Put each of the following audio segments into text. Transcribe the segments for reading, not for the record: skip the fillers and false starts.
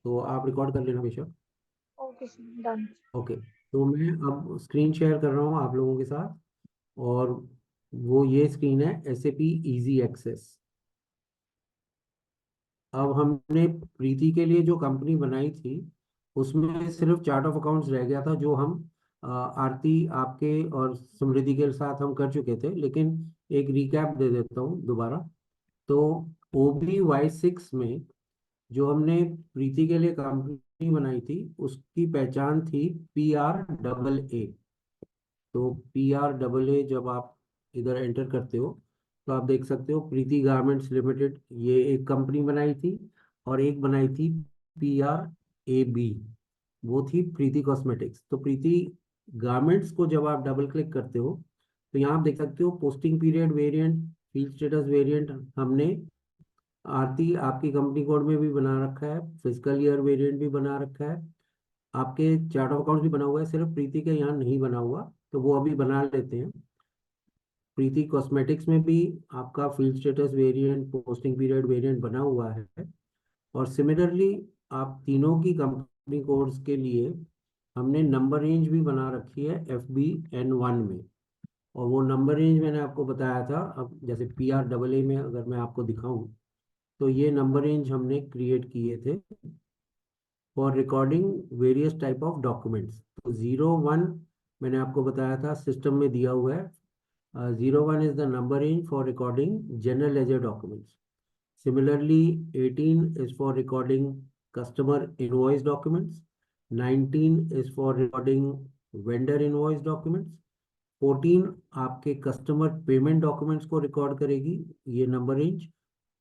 तो आप रिकॉर्ड कर लेना बेशक। Okay sir, done. ओके, तो मैं अब स्क्रीन शेयर कर रहा हूँ आप लोगों के साथ। और वो ये स्क्रीन है एसएपी इजी एक्सेस। अब हमने प्रीति के लिए जो कंपनी बनाई थी उसमें सिर्फ चार्ट ऑफ अकाउंट्स रह गया था, जो हम आरती आपके और समृद्धि के साथ हम कर चुके थे। लेकिन एक रिकैप दे देता हूँ दोबारा। तो OBY6 में जो हमने प्रीति के लिए कंपनी बनाई थी उसकी पहचान थी PRAA। तो PRAA जब आप इधर एंटर करते हो तो आप देख सकते हो प्रीति गारमेंट्स लिमिटेड, ये एक कंपनी बनाई थी। और एक बनाई थी PRAB, वो थी प्रीति कॉस्मेटिक्स। तो प्रीति गारमेंट्स को जब आप डबल क्लिक करते हो तो यहाँ आप देख सकते हो posting period variant, field status variant हमने आरती आपकी कंपनी कोड में भी बना रखा है, फिजिकल ईयर वेरिएंट भी बना रखा है, आपके चार्ट ऑफ अकाउंट्स भी बना हुआ है। सिर्फ प्रीति के यहाँ नहीं बना हुआ, तो वो अभी बना लेते हैं। प्रीति कॉस्मेटिक्स में भी आपका field status variant, posting period variant बना हुआ है। और सिमिलरली आप तीनों की कंपनी कोड्स के लिए हमने नंबर रेंज भी बना रखी है FBN1 में। और वो नंबर रेंज मैंने आपको बताया था। अब जैसे PRAA में अगर मैं आपको दिखाऊं तो ये नंबर रेंज हमने क्रिएट किए थे for recording various type of documents. तो 01 मैंने आपको बताया था सिस्टम में दिया हुआ है। 01 is the number range for recording general ledger documents. Similarly, 18 is for recording customer invoice documents. 19 is for recording vendor invoice documents. 14 आपके कस्टमर पेमेंट डॉक्यूमेंट्स को रिकॉर्ड करेगी, ये नंबर रेंज।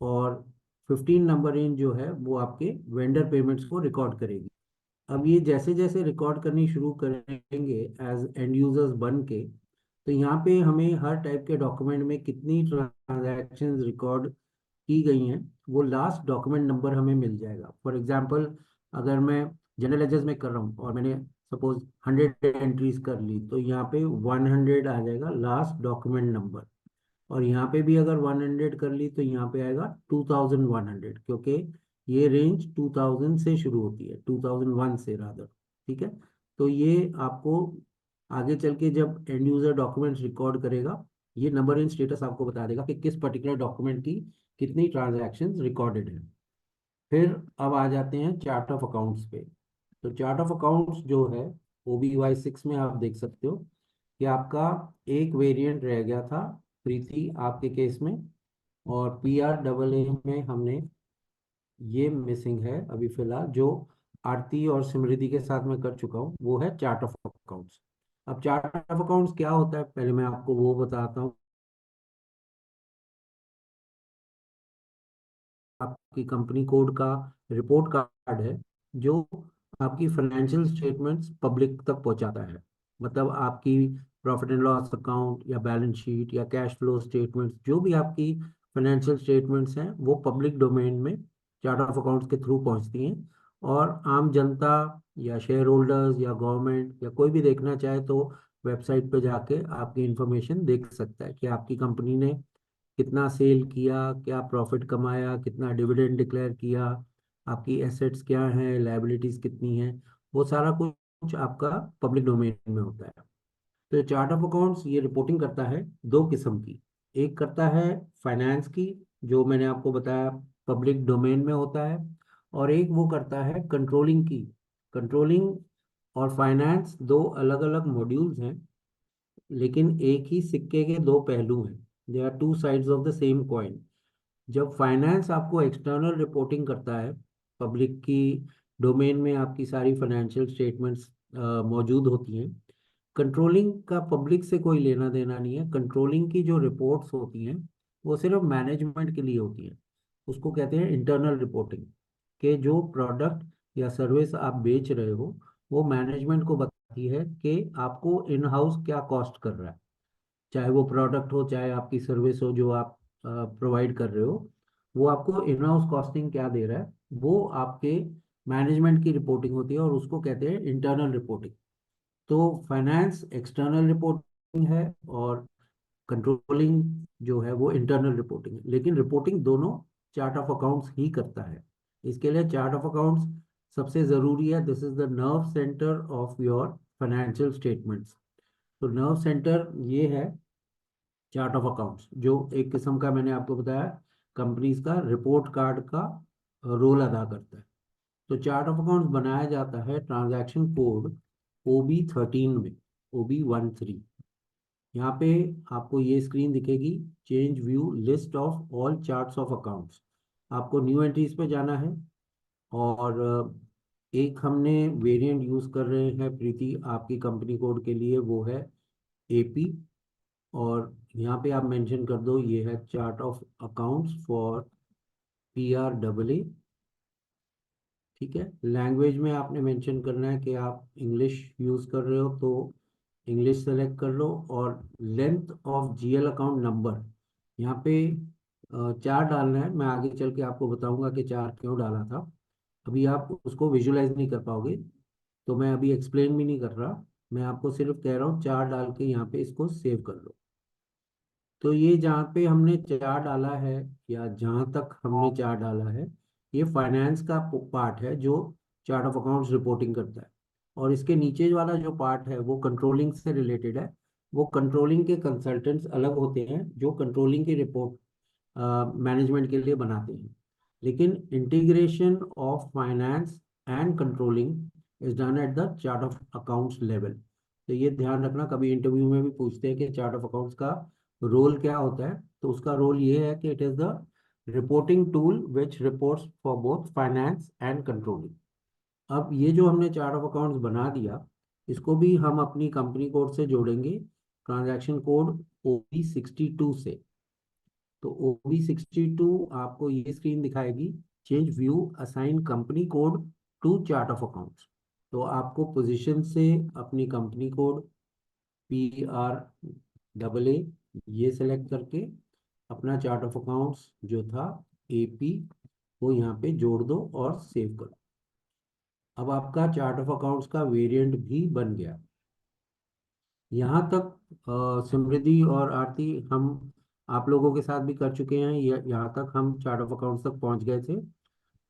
और 15 नंबर रेंज जो है वो आपके वेंडर पेमेंट्स को रिकॉर्ड करेगी। अब ये जैसे जैसे रिकॉर्ड करनी शुरू करेंगे एज एंड यूजर्स बन के, तो यहाँ पे हमें हर टाइप के डॉक्यूमेंट में कितनी ट्रांजैक्शंस रिकॉर्ड की गई हैं वो लास्ट डॉक्यूमेंट नंबर हमें मिल जाएगा। फॉर एग्जांपल, अगर मैं जनरल लेजर्स में कर रहा हूँ और मैंने सपोज 100 एंट्रीज कर ली, तो यहाँ पे 100 आ जाएगा लास्ट डॉक्यूमेंट नंबर। और यहाँ पे भी अगर 100 कर ली तो यहाँ पे आएगा 2100, क्योंकि ये रेंज 2000 से शुरू होती है, 2001 से रादर। ठीक है। तो ये आपको आगे चल के जब एंड यूजर डॉक्यूमेंट्स रिकॉर्ड करेगा, ये नंबर इन स्टेटस आपको बता देगा कि किस पर्टिकुलर डॉक्यूमेंट की कितनी ट्रांजैक्शंस रिकॉर्डेड है। फिर अब आ जाते हैं चार्ट ऑफ अकाउंट्स पे। तो चार्ट ऑफ अकाउंट्स जो है OBY6 में आप देख सकते हो कि आपका एक वेरिएंट रह गया था प्रीति आपके केस में। और PRAA में हमने ये मिसिंग है अभी फिलहाल, जो आरती और सिमृद्धि के साथ मैं कर चुका हूँ, वो है चार्ट ऑफ अकाउंट्स। अब चार्ट ऑफ अकाउंट्स क्या होता है पहले मैं आपको वो बताता हूँ। आपकी कंपनी कोड का रिपोर्ट कार्ड है जो आपकी फाइनेंशियल स्टेटमेंट्स पब्लिक तक पहुंचाता है। मतलब आपकी प्रॉफिट एंड लॉस अकाउंट या बैलेंस शीट या कैश फ्लो स्टेटमेंट्स, जो भी आपकी फाइनेंशियल स्टेटमेंट्स हैं वो पब्लिक डोमेन में चार्ट ऑफ अकाउंट्स के थ्रू पहुंचती हैं। और आम जनता या शेयर होल्डर्स या गवर्नमेंट या कोई भी देखना चाहे तो वेबसाइट पे जाके आपकी इंफॉर्मेशन देख सकता है कि आपकी कंपनी ने कितना सेल किया, क्या प्रॉफिट कमाया, कितना डिविडेंड डिक्लेयर किया, आपकी एसेट्स क्या हैं, लायबिलिटीज कितनी हैं। वो सारा कुछ आपका पब्लिक डोमेन में होता है। तो चार्ट ऑफ अकाउंट्स ये रिपोर्टिंग करता है दो किस्म की। एक करता है फाइनेंस की, जो मैंने आपको बताया पब्लिक डोमेन में होता है। और एक वो करता है कंट्रोलिंग की। कंट्रोलिंग और फाइनेंस दो अलग अलग मॉड्यूल्स हैं, लेकिन एक ही सिक्के के दो पहलू हैं। They are two sides of the same coin. जब फाइनेंस आपको एक्सटर्नल रिपोर्टिंग करता है, पब्लिक की डोमेन में आपकी सारी फाइनेंशियल स्टेटमेंट्स मौजूद होती हैं। कंट्रोलिंग का पब्लिक से कोई लेना देना नहीं है। कंट्रोलिंग की जो रिपोर्ट्स होती हैं वो सिर्फ मैनेजमेंट के लिए होती हैं। उसको कहते हैं इंटरनल रिपोर्टिंग। कि जो प्रोडक्ट या सर्विस आप बेच रहे हो वो मैनेजमेंट को बताती है कि आपको इन हाउस क्या कॉस्ट कर रहा है। चाहे वो प्रोडक्ट हो चाहे आपकी सर्विस हो जो आप प्रोवाइड कर रहे हो, वो आपको इन हाउस कॉस्टिंग क्या दे रहा है, वो आपके मैनेजमेंट की रिपोर्टिंग होती है और उसको कहते हैं इंटरनल रिपोर्टिंग। तो फाइनेंस एक्सटर्नल रिपोर्टिंग है और कंट्रोलिंग जो है वो इंटरनल रिपोर्टिंग है। लेकिन रिपोर्टिंग दोनों चार्ट ऑफ अकाउंट्स ही करता है। इसके लिए चार्ट ऑफ अकाउंट्स सबसे ज़रूरी है, this is the nerve centre of your financial statements. तो नर्व सेंटर ये है चार्ट ऑफ अकाउंट्स, जो एक किस्म का मैंने आपको बताया कंपनीज का रिपोर्ट कार्ड का रोल अदा करता है। तो चार्ट ऑफ अकाउंट्स बनाया जाता है ट्रांजैक्शन कोड OB13 में, OB13। यहाँ पे आपको ये स्क्रीन दिखेगी, change view list of all charts of accounts. आपको न्यू एंट्रीज पे जाना है, और एक हमने वेरिएंट यूज कर रहे हैं प्रीति आपकी कंपनी कोड के लिए, वो है AP। और यहाँ पे आप मेंशन कर दो, ये है chart of accounts for PRAA। ठीक है, लैंग्वेज में आपने मेंशन करना है कि आप इंग्लिश यूज कर रहे हो तो इंग्लिश सेलेक्ट कर लो। और length of GL account number, यहाँ पे 4 डालना है। मैं आगे चल के आपको बताऊंगा कि 4 क्यों डाला था। अभी आप उसको विजुलाइज नहीं कर पाओगे, तो मैं अभी एक्सप्लेन भी नहीं कर रहा, मैं आपको सिर्फ कह रहा हूँ 4 डाल के यहाँ पे इसको सेव कर लो। तो ये जहाँ पे हमने 4 डाला है, या जहाँ तक हमने 4 डाला है, ये फाइनेंस का पार्ट है जो चार्ट ऑफ अकाउंट्स रिपोर्टिंग करता है। और इसके नीचे वाला जो पार्ट है वो कंट्रोलिंग से रिलेटेड है। वो कंट्रोलिंग के कंसल्टेंट्स अलग होते हैं जो कंट्रोलिंग की रिपोर्ट मैनेजमेंट के लिए बनाते हैं। लेकिन integration of finance and controlling is done at the chart of accounts level. तो ये ध्यान रखना, कभी इंटरव्यू में भी पूछते हैं कि चार्ट ऑफ अकाउंट्स का रोल क्या होता है। तो उसका रोल ये है कि it is the reporting tool which reports for both finance and controlling. अब ये जो हमने चार्ट ऑफ अकाउंट्स बना दिया, इसको भी हम अपनी कंपनी कोड से जोड़ेंगे, ट्रांजैक्शन कोड OB62 से। तो OB62 आपको ये स्क्रीन दिखाएगी, change view assign company code to chart of accounts. तो आपको पोजीशन से अपनी कंपनी कोड PRAA ये सेलेक्ट करके अपना चार्ट ऑफ अकाउंट्स जो था AP वो यहाँ पे जोड़ दो और सेव करो। अब आपका चार्ट ऑफ अकाउंट्स का वेरिएंट भी बन गया। यहाँ तक समृद्धि और आरती हम आप लोगों के साथ भी कर चुके हैं, यहाँ तक हम चार्ट ऑफ अकाउंट्स तक पहुँच गए थे।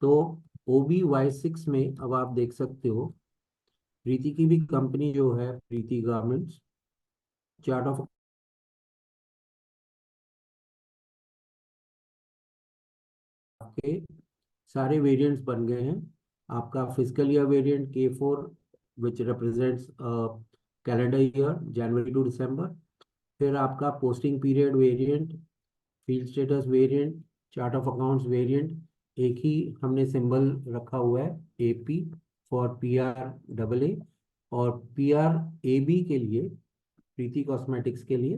तो OBY6 में अब आप देख सकते हो, प्रीति की भी कंपनी जो है प्रीति गारमेंट्स, चार्ट ऑफ के सारे वेरिएंट्स बन गए हैं। आपका physical year variant K4 which represents calendar year January to December. फिर आपका posting period variant, field status variant, chart of accounts variant. एक ही हमने सिंबल रखा हुआ है AP फॉर PRAA। और PRAB के लिए, प्रीति कॉस्मेटिक्स के लिए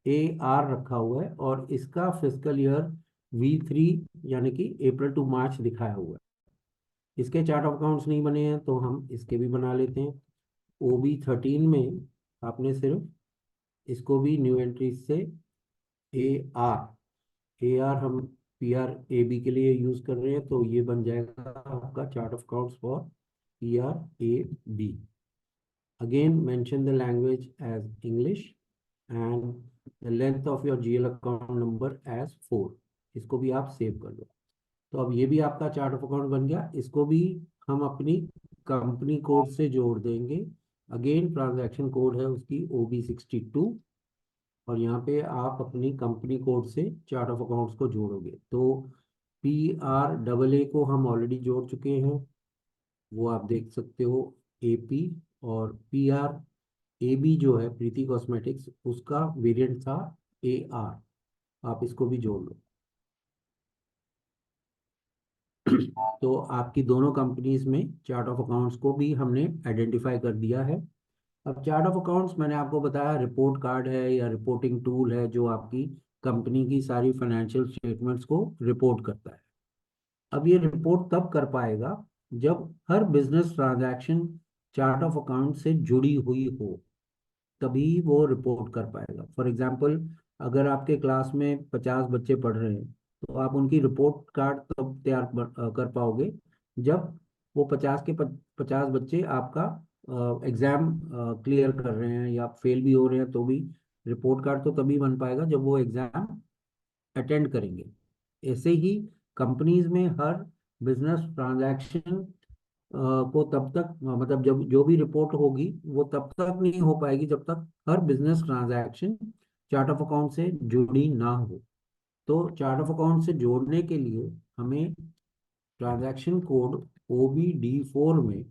AR रखा हुआ है, और इसका फिजिकल ईयर V3 यानी कि अप्रैल टू मार्च दिखाया हुआ है। इसके चार्ट ऑफ अकाउंट्स नहीं बने हैं तो हम इसके भी बना लेते हैं। OB13 में आपने सिर्फ इसको भी न्यू एंट्री से AR हम PRAB के लिए यूज कर रहे हैं, तो ये बन जाएगा आपका chart of accounts for PRAB। Again mention the language as English and the length of your GL account number as 4। इसको भी आप सेव कर लो। तो अब ये भी आपका चार्ट ऑफ अकाउंट बन गया। इसको भी हम अपनी कंपनी कोड से जोड़ देंगे। अगेन ट्रांजैक्शन कोड है उसकी OB62, और यहाँ पे आप अपनी कंपनी कोड से चार्ट ऑफ अकाउंट्स को जोड़ोगे। तो PRAA को हम ऑलरेडी जोड़ चुके हैं, वो आप देख सकते हो AP। और PRAB जो है प्रीति कॉस्मेटिक्स, उसका वेरिएंट था AR। आप इसको भी जोड़ लो। तो आपकी दोनों कंपनीज में चार्ट ऑफ अकाउंट्स को भी हमने आइडेंटिफाई कर दिया है। अब चार्ट ऑफ अकाउंट्स मैंने आपको बताया रिपोर्ट कार्ड है या रिपोर्टिंग टूल है जो आपकी कंपनी की सारी फाइनेंशियल स्टेटमेंट्स को रिपोर्ट करता है। अब ये रिपोर्ट तब कर पाएगा जब हर business transaction chart of account से जुड़ी हुई हो, तभी वो रिपोर्ट कर पाएगा। फॉर एग्जाम्पल, अगर आपके क्लास में 50 बच्चे पढ़ रहे हैं, तो आप उनकी रिपोर्ट कार्ड तब तैयार कर पाओगे जब वो 50 बच्चे आपका एग्जाम क्लियर कर रहे हैं या फेल भी हो रहे हैं, तो भी रिपोर्ट कार्ड तो तभी बन पाएगा जब वो एग्जाम अटेंड करेंगे। ऐसे ही कंपनीज में हर बिजनेस ट्रांजैक्शन को तब तक मतलब जब जो भी रिपोर्ट होगी वो तब तक नहीं हो पाएगी जब तक हर business transaction chart of account से जुड़ी ना हो। तो चार्ट ऑफ अकाउंट से जोड़ने के लिए हमें ट्रांजैक्शन कोड OBD4 में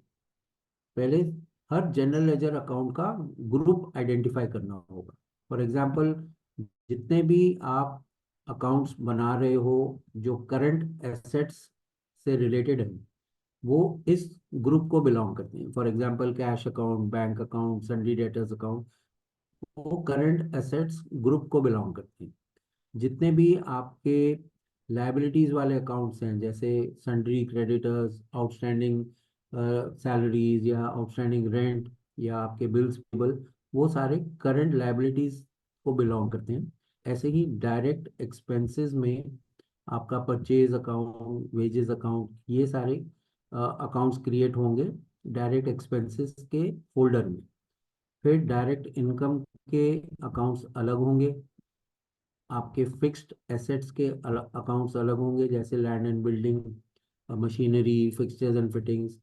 पहले हर जनरल लेजर अकाउंट का ग्रुप आइडेंटिफाई करना होगा। फॉर एग्जांपल, जितने भी आप अकाउंट्स बना रहे हो जो करंट एसेट्स से रिलेटेड है, वो इस ग्रुप को बिलोंग करते हैं। For example, cash account, bank account, सन्डी debtors account, वो करंट एसेट्स ग्रुप को बिलोंग करते हैं। जितने भी आपके लाइबिलिटीज वाले अकाउंट्स हैं, जैसे सन्ड्री क्रेडिटर्स, आउटस्टैंडिंग सैलरीज या आउटस्टैंडिंग रेंट या आपके बिल्स पेबल, वो सारे करंट लाइबिलिटीज को बिलोंग करते हैं। ऐसे ही डायरेक्ट एक्सपेंसेस में आपका परचेज अकाउंट, वेजेस अकाउंट, ये सारे अकाउंट्स क्रिएट होंगे डायरेक्ट एक्सपेंसेस के फोल्डर में। फिर डायरेक्ट इनकम के अकाउंट्स अलग होंगे, आपके फिक्स्ड एसेट्स के अकाउंट्स अलग होंगे, जैसे land and building, machinery, fixtures and fittings.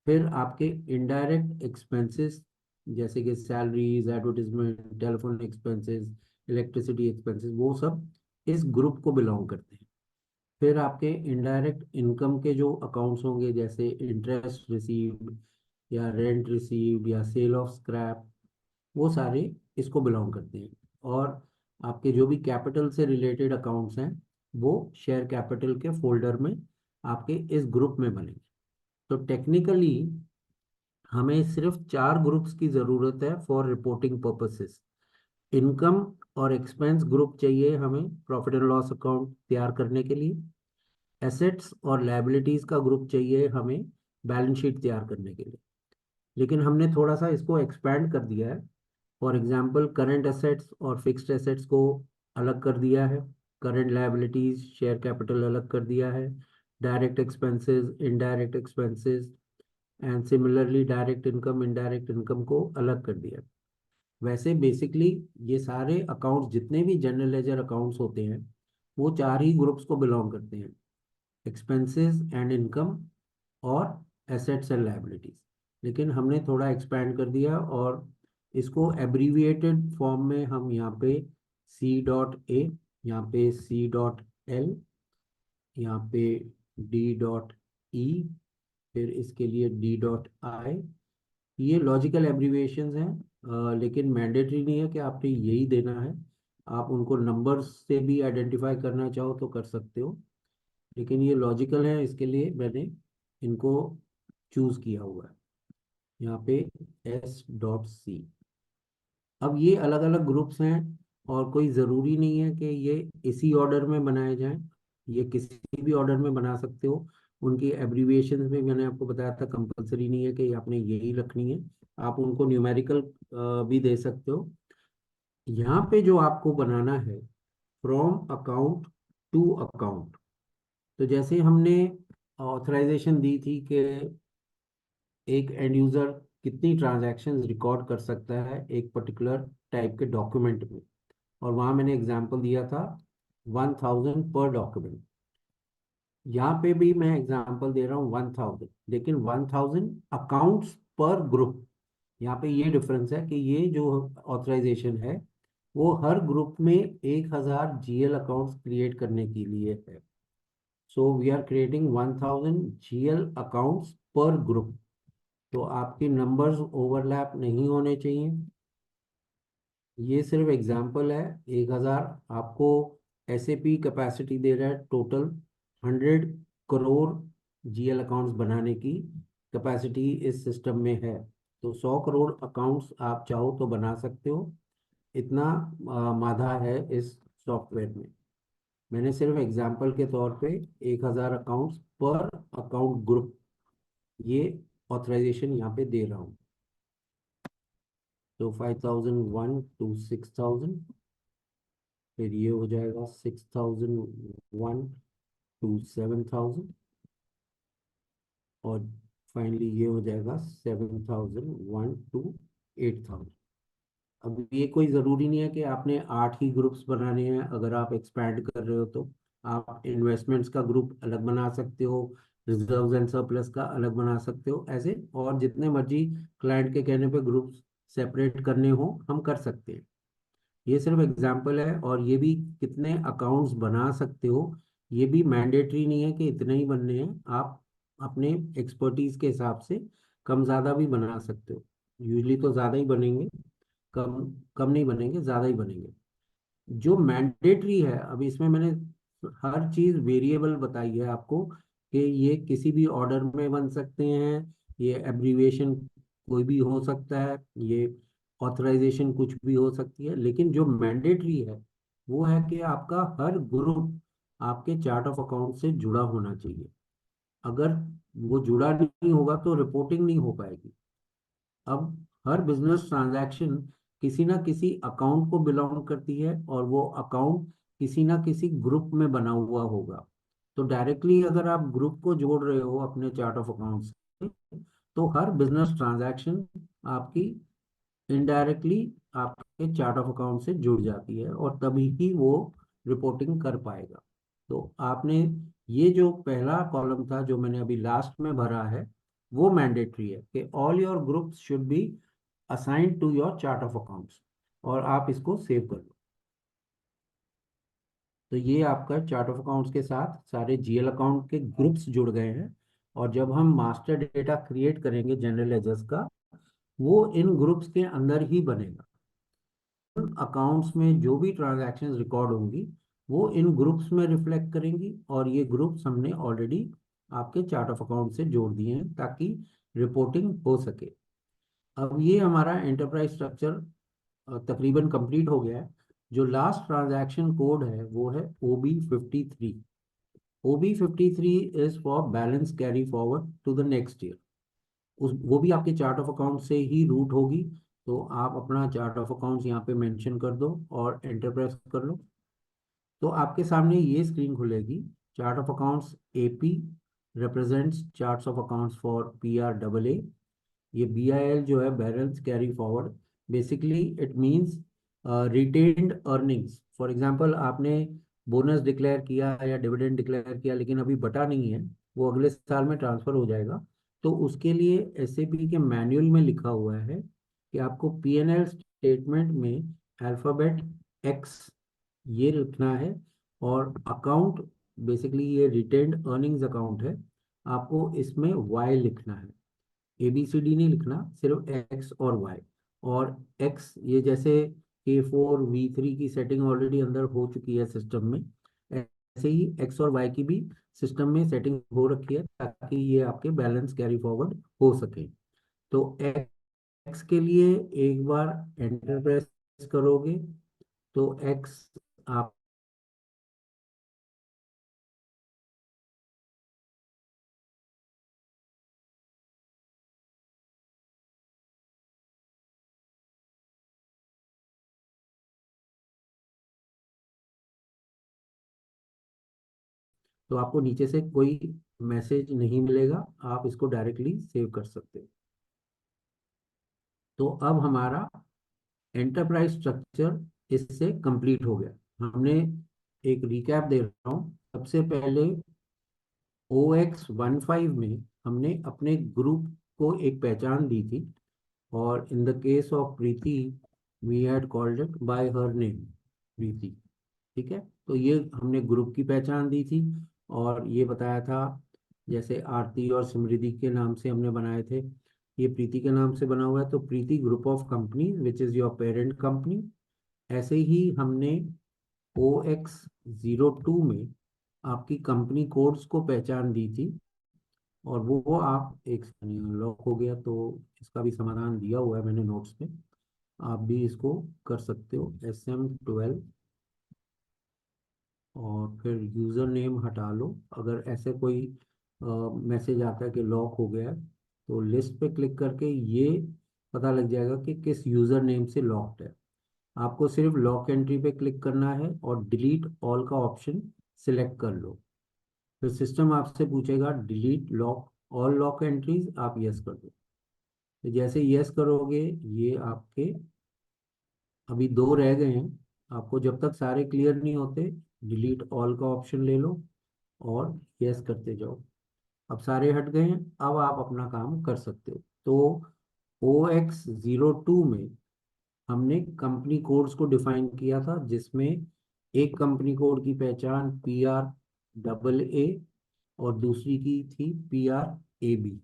फिर आपके इनडायरेक्ट एक्सपेंसेस जैसे कि salaries, advertisement, telephone expenses, electricity expenses, वो सब इस ग्रुप को बिलोंग करते हैं। फिर आपके इनडायरेक्ट इनकम के जो अकाउंट्स होंगे, जैसे इंटरेस्ट रिसीव्ड या रेंट रिसीव्ड या सेल ऑफ स्क्रैप, वो सारे इसको बिलोंग करते हैं। और आपके जो भी कैपिटल से रिलेटेड अकाउंट्स हैं, वो शेयर कैपिटल के फोल्डर में आपके इस ग्रुप में बनेंगे। तो टेक्निकली हमें सिर्फ 4 ग्रुप्स की ज़रूरत है फॉर रिपोर्टिंग पर्पसेस। इनकम और एक्सपेंस ग्रुप चाहिए हमें प्रॉफिट एंड लॉस अकाउंट तैयार करने के लिए। एसेट्स और लायबिलिटीज़ का ग्रुप चाहिए हमें बैलेंस शीट तैयार करने के लिए। लेकिन हमने थोड़ा सा इसको एक्सपैंड कर दिया है। फॉर एग्जांपल, करंट एसेट्स और फिक्स्ड एसेट्स को अलग कर दिया है, करंट लायबिलिटीज, शेयर कैपिटल अलग कर दिया है, direct expenses, indirect expenses, and similarly direct income, indirect income को अलग कर दिया है। वैसे बेसिकली ये सारे अकाउंट्स, जितने भी जनरल लेजर अकाउंट्स होते हैं, वो 4 ही ग्रुप्स को बिलोंग करते हैं: एक्सपेंसेस एंड इनकम और एसेट्स एंड लायबिलिटीज। लेकिन हमने थोड़ा एक्सपैंड कर दिया और इसको एब्रीविएटेड फॉर्म में हम यहाँ पे C.A, यहाँ पे C.L, यहाँ पे D.E, फिर इसके लिए D.I। ये लॉजिकल एब्रीविएशंस हैं, लेकिन मैंडेटरी नहीं है कि आपने यही देना है। आप उनको नंबर्स से भी आइडेंटिफाई करना चाहो तो कर सकते हो, लेकिन ये लॉजिकल है, इसके लिए मैंने इनको चूज किया हुआ है यहाँ पे S.C। अब ये अलग अलग ग्रुप्स हैं और कोई ज़रूरी नहीं है कि ये इसी ऑर्डर में बनाए जाएं, ये किसी भी ऑर्डर में बना सकते हो। उनकी एब्रीविएशंस में मैंने आपको बताया था, कंपलसरी नहीं है कि आपने यही रखनी है, आप उनको न्यूमेरिकल भी दे सकते हो। यहाँ पे जो आपको बनाना है, फ्रॉम अकाउंट टू अकाउंट। तो जैसे हमने ऑथराइजेशन दी थी कि एक एंड यूजर कितनी ट्रांजैक्शंस रिकॉर्ड कर सकता है एक पर्टिकुलर टाइप के डॉक्यूमेंट में, और वहाँ मैंने एग्जांपल दिया था 1000 पर डॉक्यूमेंट। यहाँ पे भी मैं एग्जांपल दे रहा हूँ 1000, लेकिन 1000 अकाउंट्स पर ग्रुप। यहाँ पे ये डिफरेंस है कि ये जो ऑथराइजेशन है वो हर ग्रुप में 1000 GL अकाउंट्स क्रिएट करने के लिए है। So we are creating 1000 GL accounts per group. तो आपके नंबर्स ओवरलैप नहीं होने चाहिए। ये सिर्फ एग्जांपल है। 1000 आपको SAP कैपेसिटी दे रहा है, टोटल 100 करोड़ GL अकाउंट्स बनाने की कैपेसिटी इस सिस्टम में है। तो 100 करोड़ अकाउंट्स आप चाहो तो बना सकते हो, इतना माधा है इस सॉफ्टवेयर में। मैंने सिर्फ एग्जांपल के तौर पे 1000 अकाउंट्स पर अकाउंट ग्रुप ये ऑथराइजेशन यहाँ पे दे रहा हूँ। तो 5001 टू 6000, फिर ये हो जाएगा 6001 टू 7000, और फाइनली ये हो जाएगा 7001 टू 8000। अब ये कोई ज़रूरी नहीं है कि आपने 8 ही ग्रुप्स बनाने हैं। अगर आप एक्सपैंड कर रहे हो तो आप इन्वेस्टमेंट्स का ग्रुप अलग बना सकते हो, रिजर्व्स एंड सरप्लस का अलग बना सकते हो, ऐसे और जितने मर्जी क्लाइंट के कहने पे ग्रुप सेपरेट करने हो हम कर सकते हैं। ये सिर्फ एग्जाम्पल है, और ये भी कितने अकाउंट्स बना सकते हो ये भी मैंडेटरी नहीं है कि इतने ही बनने हैं। आप अपने एक्सपर्टीज के हिसाब से कम ज़्यादा भी बना सकते हो। यूजली तो ज़्यादा ही बनेंगे, कम कम नहीं बनेंगे, ज़्यादा ही बनेंगे। जो मैंडेटरी है, अभी इसमें मैंने हर चीज वेरिएबल बताई है आपको कि ये किसी भी ऑर्डर में बन सकते हैं, ये एब्रीविएशन कोई भी हो सकता है, ये ऑथराइजेशन कुछ भी हो सकती है, लेकिन जो मैंडेटरी है वो है कि आपका हर ग्रुप आपके चार्ट ऑफ अकाउंट से जुड़ा होना चाहिए। अगर वो जुड़ा नहीं होगा तो रिपोर्टिंग नहीं हो पाएगी। अब हर बिजनेस ट्रांजैक्शन किसी ना किसी अकाउंट को बिलोंग करती है, और वो अकाउंट किसी ना किसी ग्रुप में बना हुआ होगा। तो डायरेक्टली अगर आप ग्रुप को जोड़ रहे हो अपने चार्ट ऑफ अकाउंट से, तो हर बिजनेस ट्रांजैक्शन आपकी इनडायरेक्टली आपके चार्ट ऑफ अकाउंट से जुड़ जाती है, और तभी ही वो रिपोर्टिंग कर पाएगा। तो आपने ये जो पहला कॉलम था जो मैंने अभी लास्ट में भरा है, वो मैंडेटरी है कि all your groups should be assigned to your chart of accounts, और आप इसको सेव कर लो। तो ये आपका चार्ट ऑफ अकाउंट्स के साथ सारे जीएल अकाउंट के ग्रुप्स जुड़ गए हैं। और जब हम मास्टर डेटा क्रिएट करेंगे जनरल लेजर्स का, वो इन ग्रुप्स के अंदर ही बनेगा। अकाउंट्स में जो भी ट्रांजैक्शंस रिकॉर्ड होंगी वो इन ग्रुप्स में रिफ्लेक्ट करेंगी, और ये ग्रुप्स हमने ऑलरेडी आपके चार्ट ऑफ अकाउंट से जोड़ दिए हैं ताकि रिपोर्टिंग हो सके। अब ये हमारा एंटरप्राइज स्ट्रक्चर तकरीबन कंप्लीट हो गया है। जो लास्ट ट्रांजैक्शन कोड है वो है OB53। OB53 is for balance carry forward to the next year. उस वो भी आपके चार्ट ऑफ अकाउंट से ही रूट होगी। तो आप अपना चार्ट ऑफ अकाउंट्स यहाँ पे मेंशन कर दो और एंटर प्रेस कर लो। तो आपके सामने ये स्क्रीन खुलेगी। Chart of accounts AP represents charts of accounts for PRAA। ये BIL जो है balance carry forward, basically it means retained earnings. For example आपने बोनस डिक्लेयर किया या डिविडेंड डिक्लेयर किया, लेकिन अभी बटा नहीं है, वो अगले साल में ट्रांसफर हो जाएगा। तो उसके लिए SAP के मैनुअल में लिखा हुआ है कि आपको P&L स्टेटमेंट में अल्फाबेट X ये लिखना है, और अकाउंट बेसिकली ये रिटेन्ड अर्निंग्स अकाउंट है, आपको इसमें Y लिखना है। ABCD नहीं लिखना, सिर्फ X और Y। और X ये जैसे K4V3 की सेटिंग ऑलरेडी अंदर हो चुकी है सिस्टम में, ऐसे ही X और Y की भी सिस्टम में सेटिंग हो रखी है ताकि ये आपके बैलेंस कैरी फॉरवर्ड हो सके। तो X के लिए एक बार एंटर प्रेस करोगे तो X आप, तो आपको नीचे से कोई मैसेज नहीं मिलेगा, आप इसको डायरेक्टली सेव कर सकते हो। तो अब हमारा एंटरप्राइज स्ट्रक्चर इससे कंप्लीट हो गया। हमने एक रिकैप दे रहा हूँ। सबसे पहले OX15 में हमने अपने ग्रुप को एक पहचान दी थी, और in the case of Preeti we had called it by her name, Preeti. ठीक है, तो ये हमने ग्रुप की पहचान दी थी, और ये बताया था जैसे आरती और समृद्धि के नाम से हमने बनाए थे, ये प्रीति के नाम से बना हुआ है, तो Preeti group of company which is your parent company. ऐसे ही हमने OX02 में आपकी कंपनी कोड्स को पहचान दी थी, और वो आप एक लॉक हो गया, तो इसका भी समाधान दिया हुआ है मैंने नोट्स में, आप भी इसको कर सकते हो। SM12, और फिर यूज़र नेम हटा लो। अगर ऐसे कोई मैसेज आता है कि लॉक हो गया है, तो लिस्ट पे क्लिक करके ये पता लग जाएगा कि किस यूज़र नेम से लॉक्ड है। आपको सिर्फ लॉक एंट्री पे क्लिक करना है और डिलीट ऑल का ऑप्शन सिलेक्ट कर लो। फिर सिस्टम आपसे पूछेगा delete lock all lock entries, आप यस कर दो। तो जैसे यस करोगे, ये आपके अभी दो रह गए हैं, आपको जब तक सारे क्लियर नहीं होते डिलीट ऑल का ऑप्शन ले लो और यस करते जाओ। अब सारे हट गए हैं, अब आप अपना काम कर सकते हो। तो OX02 में हमने कंपनी कोड्स को डिफाइन किया था, जिसमें एक कंपनी कोड की पहचान PRAA और दूसरी की थी PRAB।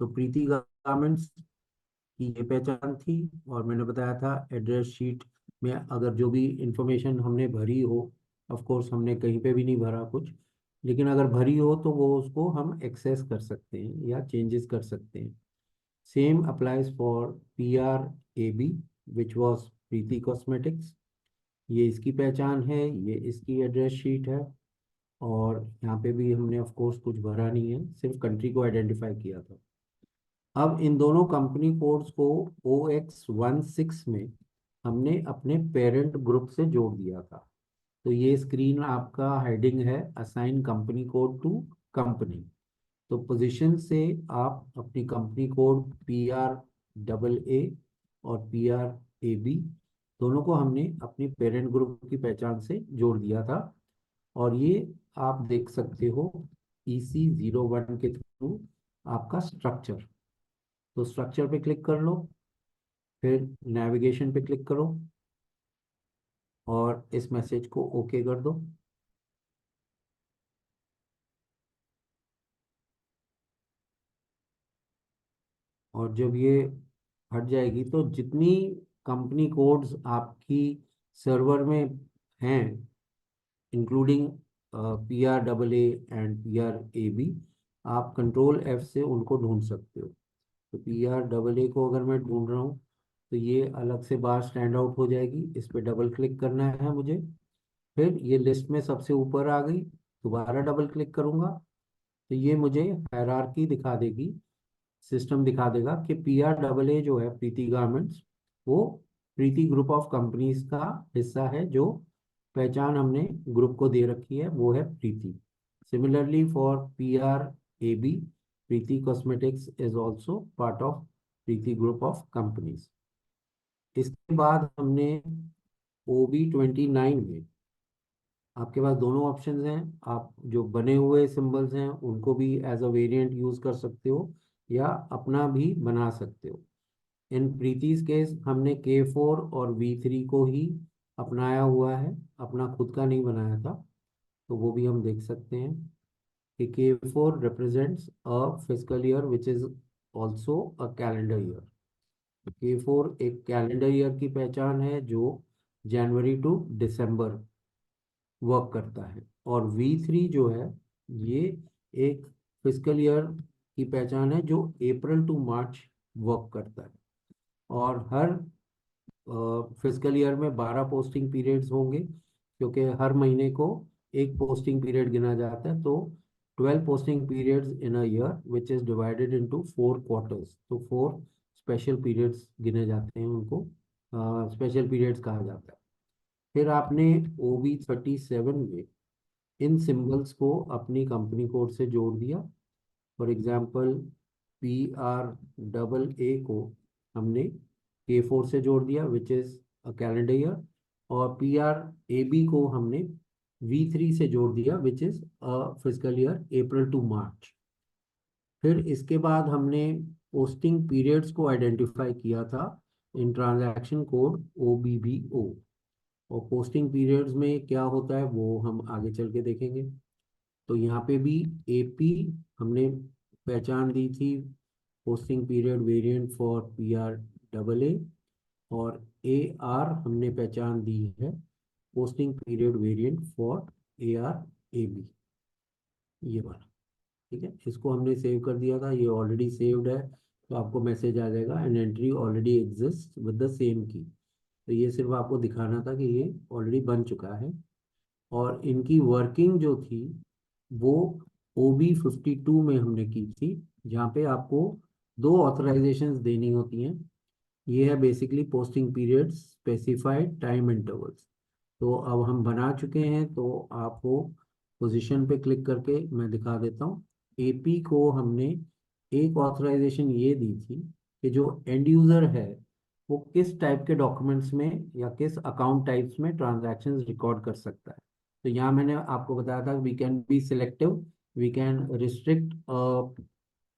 तो प्रीति गारमेंट्स की ये पहचान थी। और मैंने बताया था एड्रेस शीट में अगर जो भी इंफॉर्मेशन हमने भरी हो, ऑफ कोर्स हमने कहीं पे भी नहीं भरा कुछ, लेकिन अगर भरी हो तो वो उसको हम एक्सेस कर सकते हैं या चेंजेस कर सकते हैं। Same applies for PRAB which was Preeti cosmetics. ये इसकी पहचान है, ये इसकी एड्रेस शीट है। और यहाँ पे भी हमने ऑफ कोर्स कुछ भरा नहीं है, सिर्फ कंट्री को आइडेंटिफाई किया था। अब इन दोनों कंपनी कोड्स को OX16 में हमने अपने पेरेंट ग्रुप से जोड़ दिया था। तो ये स्क्रीन आपका हेडिंग है assign company code to company. तो पोजीशन से आप अपनी कंपनी कोड PRAA और PRAB दोनों को हमने अपनी पेरेंट ग्रुप की पहचान से जोड़ दिया था। और ये आप देख सकते हो EC01 के थ्रू आपका स्ट्रक्चर। तो स्ट्रक्चर पे क्लिक कर लो, फिर नेविगेशन पे क्लिक करो और इस मैसेज को ओके कर दो। और जब ये हट जाएगी तो जितनी कंपनी कोड्स आपकी सर्वर में हैं, इंक्लूडिंग PRAA एंड PRAB, आप कंट्रोल F से उनको ढूंढ सकते हो। तो PRAA को अगर मैं ढूंढ रहा हूँ तो ये अलग से बार स्टैंड आउट हो जाएगी, इस पर डबल क्लिक करना है मुझे। फिर ये लिस्ट में सबसे ऊपर आ गई, दोबारा डबल क्लिक करूंगा तो ये मुझे हायरार्की दिखा देगी, सिस्टम दिखा देगा कि PRAA जो है प्रीति गारमेंट्स, वो प्रीति ग्रुप ऑफ कंपनीज का हिस्सा है। जो पहचान हमने ग्रुप को दे रखी है वो है Preeti. Similarly for PRAB, Preeti cosmetics is also part of Preeti group of companies. इसके बाद हमने OB29 में आपके पास दोनों ऑप्शंस हैं। आप जो बने हुए सिंबल्स हैं उनको भी एज अ वेरिएंट यूज कर सकते हो या अपना भी बना सकते हो। इन प्रीतिस केस हमने K4 और V3 को ही अपनाया हुआ है, अपना खुद का नहीं बनाया था। तो वो भी हम देख सकते हैं कि K4 represents a fiscal year which is also a calendar year। K4 एक कैलेंडर ईयर की पहचान है जो जनवरी टू दिसंबर वर्क करता है। और V3 जो है ये एक फिजिकल ईयर की पहचान है जो अप्रैल टू मार्च वर्क करता है। और हर फिजिकल ईयर में 12 पोस्टिंग पीरियड्स होंगे, क्योंकि हर महीने को एक पोस्टिंग पीरियड गिना जाता है। तो 12 posting periods in a year which is divided into 4 quarters. तो 4 स्पेशल पीरियड्स गिने जाते हैं, उनको स्पेशल पीरियड्स कहा जाता है। फिर आपने OB37 में इन सिंबल्स को अपनी कंपनी कोड से जोड़ दिया। फॉर एग्जांपल PRAA को हमने K4 से जोड़ दिया which is a calendar year. और PRAB को हमने V3 से जोड़ दिया which is a physical year April to March. फिर इसके बाद हमने पोस्टिंग पीरियड्स को आइडेंटिफाई किया था इन ट्रांजैक्शन कोड OBBO। और पोस्टिंग पीरियड्स में क्या होता है वो हम आगे चल के देखेंगे। तो यहाँ पे भी AP हमने पहचान दी थी posting period variant for PRAA। और AR हमने पहचान दी है posting period variant for ARAB, ये वाला। ठीक है, इसको हमने सेव कर दिया था, ये ऑलरेडी सेव्ड है। तो आपको मैसेज आ जाएगा an entry already exist with the same की। तो ये सिर्फ आपको दिखाना था कि ये ऑलरेडी बन चुका है। और इनकी वर्किंग जो थी वो OB52 में हमने की थी, जहाँ पे आपको दो ऑथराइजेशंस देनी होती हैं। ये है basically posting periods, specified time intervals. तो अब हम बना चुके हैं, तो आपको पोजीशन पे क्लिक करके मैं दिखा देता हूँ। AP को हमने एक ऑथराइजेशन ये दी थी कि जो एंड यूज़र है वो किस टाइप के डॉक्यूमेंट्स में या किस अकाउंट टाइप्स में ट्रांजैक्शंस रिकॉर्ड कर सकता है। तो यहाँ मैंने आपको बताया था we can be selective we can restrict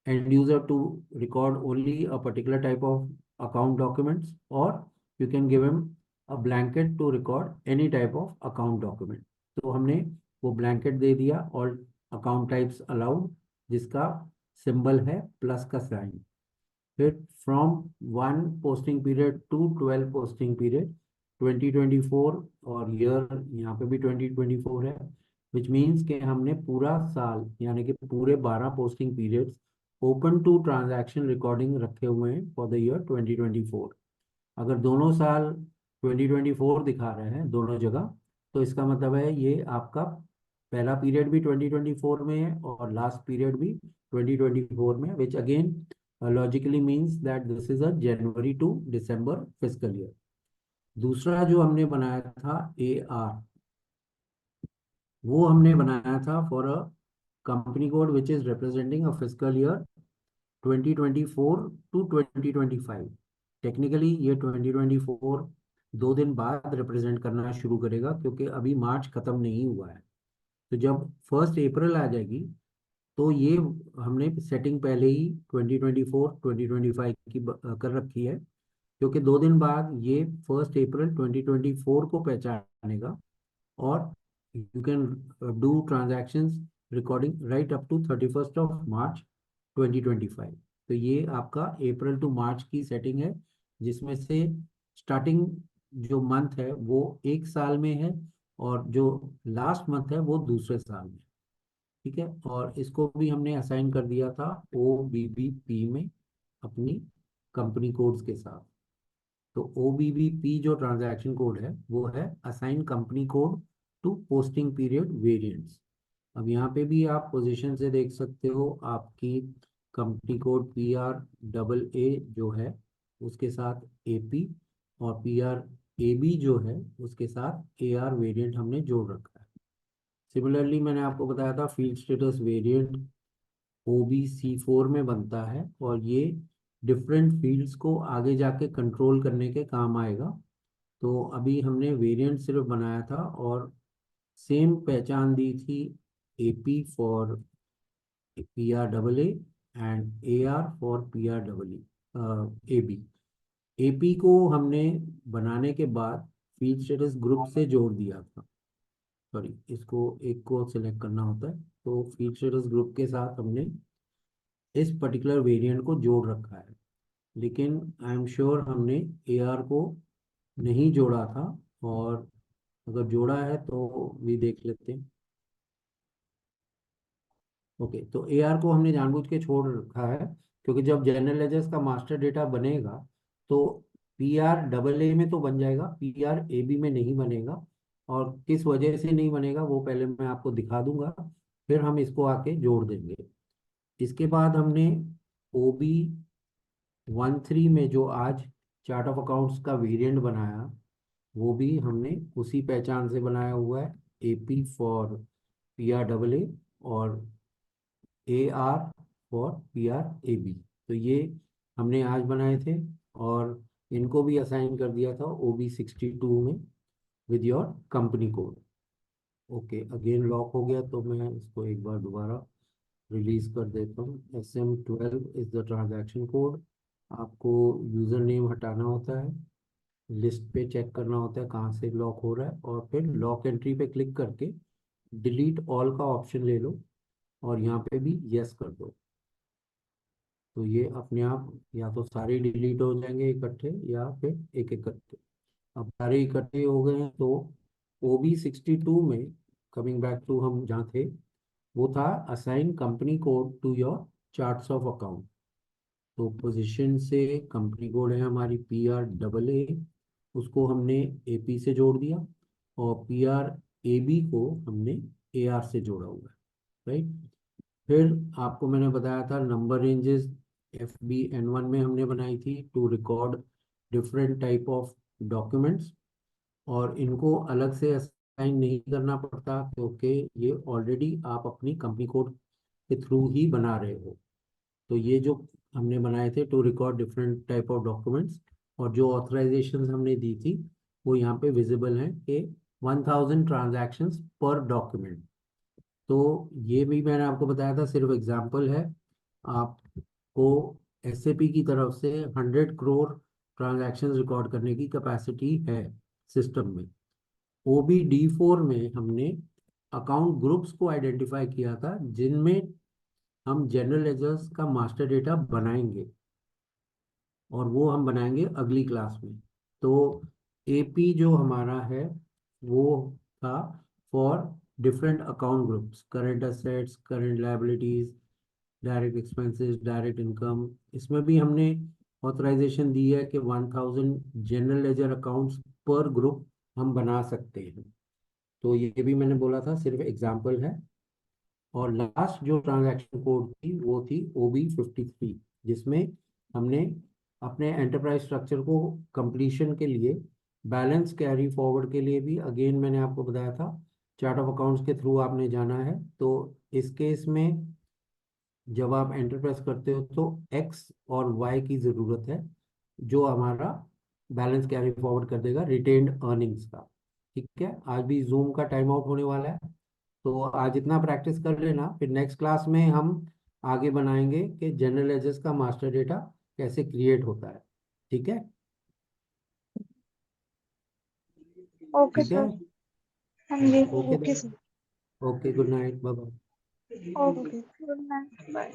end user to record only a particular type of account documents, or you can give him a blanket to record any type of account document. तो हमने वो blanket दे दिया, all account types allowed, जिसका symbol है plus का sign. फिर from 1 posting period to 12 posting period 2024, और year यहाँ पे भी 2024 है, विच मीन्स कि हमने पूरा साल यानी कि पूरे 12 posting periods open to transaction recording रखे हुए हैं फॉर द ईयर 2024। अगर दोनों साल 2024 दिखा रहे हैं दोनों जगह, तो इसका मतलब है ये आपका पहला पीरियड भी 2024 में है और लास्ट पीरियड भी 2024 में, which again logically means that this is a January to December physical year. दूसरा जो हमने बनाया था AR, वो हमने बनाया था for a company code which is representing a physical year 2024 to 2025। Technically ये 2024 2 दिन बाद रिप्रेजेंट करना शुरू करेगा, क्योंकि अभी मार्च खत्म नहीं हुआ है। तो जब 1 अप्रैल आ जाएगी, तो ये हमने सेटिंग पहले ही 2024 2025 की कर रखी है, क्योंकि 2 दिन बाद ये 1 अप्रैल 2024 को पहचानेगा, और you can do transactions recording right up to 31 March 2025। तो ये आपका अप्रैल टू मार्च की सेटिंग है, जिसमें से स्टार्टिंग जो मंथ है वो एक साल में है, और जो लास्ट मंथ है वो दूसरे साल में। ठीक है, और इसको भी हमने असाइन कर दिया था OBBP में अपनी कंपनी कोड्स के साथ। तो OBBP जो ट्रांजैक्शन कोड है वो है assign company code to posting period variants. अब यहाँ पे भी आप पोजीशन से देख सकते हो, आपकी कंपनी कोड PRAA जो है उसके साथ AP, और PRAB जो है उसके साथ AR वेरिएंट हमने जोड़ रखा है। सिमिलरली मैंने आपको बताया था फील्ड स्टेटस वेरिएंट OBC4 में बनता है, और ये डिफरेंट फील्ड्स को आगे जाके कंट्रोल करने के काम आएगा। तो अभी हमने वेरिएंट सिर्फ बनाया था और सेम पहचान दी थी AP for PRAA and AR for PRAA AP को हमने बनाने के बाद फील्ड स्टेटस ग्रुप से जोड़ दिया था। सॉरी, इसको एक को सिलेक्ट करना होता है, तो फील्ड स्टेटस ग्रुप के साथ हमने इस पर्टिकुलर वेरिएंट को जोड़ रखा है। लेकिन आई एम श्योर हमने AR को नहीं जोड़ा था, और अगर जोड़ा है तो भी देख लेते हैं। ओके, तो AR को हमने जानबूझ के छोड़ रखा है, क्योंकि जब जनरल लेजर्स का मास्टर डेटा बनेगा तो PRAA में तो बन जाएगा, PRAB में नहीं बनेगा। और किस वजह से नहीं बनेगा वो पहले मैं आपको दिखा दूंगा, फिर हम इसको आके जोड़ देंगे। इसके बाद हमने OB13 में जो आज चार्ट ऑफ अकाउंट्स का वेरिएंट बनाया, वो भी हमने उसी पहचान से बनाया हुआ है, AP फॉर PRAA और AR फॉर PRAB। तो ये हमने आज बनाए थे, और इनको भी असाइन कर दिया था OB62 में with your company code. Okay, again lock हो गया, तो मैं इसको एक बार दोबारा रिलीज कर देता हूँ। SM12 is the transaction code. आपको यूज़र नेम हटाना होता है, लिस्ट पे चेक करना होता है कहाँ से लॉक हो रहा है, और फिर लॉक एंट्री पे क्लिक करके डिलीट ऑल का ऑप्शन ले लो, और यहाँ पे भी यस कर दो। तो ये अपने आप या तो सारे डिलीट हो जाएंगे इकट्ठे, या फिर एक एक करके। अब सारे इकट्ठे हो गए हैं, तो OB62 में कमिंग बैक टू हम जहाँ थे, वो था assign company code to your charts of account. तो पोजीशन से कंपनी कोड है हमारी PRAA, उसको हमने AP से जोड़ दिया, और PRAB को हमने AR से जोड़ा हुआ है, राइट। फिर आपको मैंने बताया था नंबर रेंजेस FBN1 में हमने बनाई थी to record different type of documents, और इनको अलग से असाइन नहीं करना पड़ता, क्योंकि ये ऑलरेडी आप अपनी कंपनी कोड के थ्रू ही बना रहे हो। तो ये जो हमने बनाए थे to record different type of documents, और जो ऑथराइजेशन हमने दी थी वो यहाँ पे विजिबल हैं कि 1000 ट्रांजैक्शंस पर डॉक्यूमेंट। तो ये भी मैंने आपको बताया था, सिर्फ एग्जाम्पल है। आपको एसएपी की तरफ से 100 करोड़ ट्रांजैक्शंस रिकॉर्ड करने की कैपेसिटी है सिस्टम में। OBD4 में हमने अकाउंट ग्रुप्स को आइडेंटिफाई किया था, जिनमें हम जनरल लेजर्स का मास्टर डेटा बनाएंगे, और वो हम बनाएंगे अगली क्लास में। तो एपी जो हमारा है वो था for different account groups, current assets, current liabilities, direct expenses, direct income. इसमें भी हमने ऑथराइजेशन दी है कि 1000 general ledger accounts per group हम बना सकते हैं। तो ये भी मैंने बोला था, सिर्फ एग्जाम्पल है। और लास्ट जो ट्रांजैक्शन कोड थी वो थी OB53, जिसमें हमने अपने एंटरप्राइज स्ट्रक्चर को कंप्लीशन के लिए बैलेंस कैरी फॉरवर्ड के लिए भी, अगेन मैंने आपको बताया था, चार्ट ऑफ अकाउंट्स के थ्रू आपने जाना है। तो इस केस में जब आप एंटरप्राइज करते हो तो एक्स और वाई की ज़रूरत है, जो हमारा बैलेंस कैरी फॉरवर्ड कर देगा रिटेन्ड अर्निंग्स का। ठीक है, आज भी जूम का टाइम आउट होने वाला है, तो आज इतना प्रैक्टिस कर लेना, फिर नेक्स्ट क्लास में हम आगे बनाएंगे कि जनरल लेजर्स का मास्टर डेटा कैसे क्रिएट होता है। ठीक है। ओके ठीक है। सर। हाँ जी। Okay okay then. Sir. Okay, good night, bye bye. Okay, good night, bye.